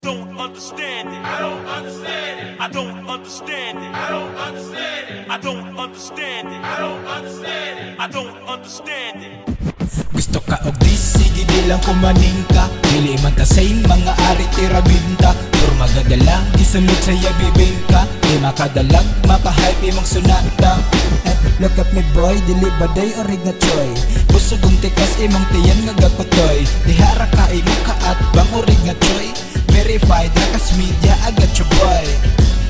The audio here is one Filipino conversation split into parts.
Don't understand it. I don't understand it. I don't understand it. I don't understand it. I don't understand it. I don't understand it. I don't understand it. Gusto ka og dis, sige di lang kumaning ka. Dili man ta same, mga ari tirabinta. Or magadala, gisulod sa'ya bibingka. Di makadalag, makahype imong sunata. Look at me boy, dili baday orig na choy. Busog ang tikas imong tiyan nga gakotoy. Dihara ka imo ka at bang orig nga choy. Verified, rakas media, agad your boy.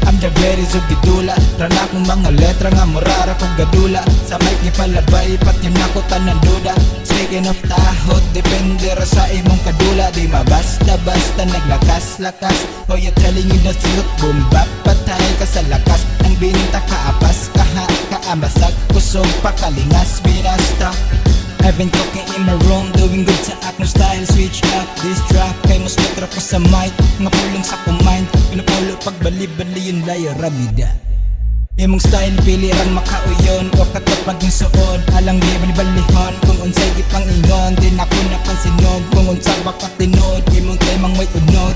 I'm the berries of gidula. Rana kong mga letra nga murara kong gadula. Sa mic ni palabay, pati nako tanan duda. Speaking of tahod, depende ra sa imong kadula. Di mabasta-basta naglakas-lakas. Oh, you telling you the truth, boom bap. Patay ka sa lakas ng binta, kaapas, kaambasag. Kusog pakalingas, binasta. I've been cooking in my room, doing good sa akong style. Switch up this track, kay mas betra ko sa mic. Nga pulong sa kumind, pinupulo pagbali-bali yung layo rabida. Imong style pili rang makauyon, o katapag ng suod. Alang di balibalihon, kung unsay gipang ingon. Din ako napansinod, kung unsa baka tinod. Imong temang may unod,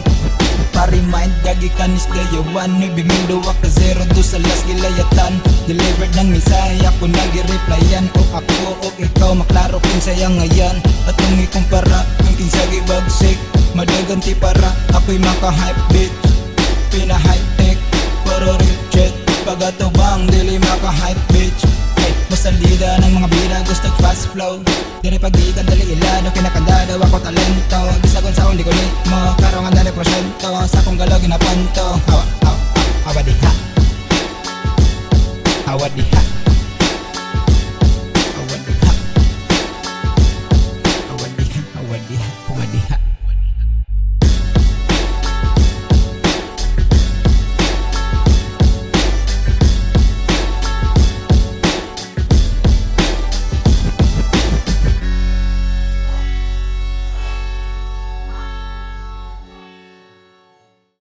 pa-remind, gagi ka ni Stayawan. May bimindo ka 02 sa last gilayatan. Delivered ng mensahe, ako nag-replyan. O ako o ikaw, maklaro kung saya ngayon. At kung ikumpara, kung kinsagi bagsik, madaganti para ako'y maka-hype bitch. Pina-high-tech, pero real jet. Pagatubang, dili maka-hype bitch. Hey, masalida ng mga bida, gusto fast flow. Dili pag-ikan, dali ilado, kinakandado, ako talento.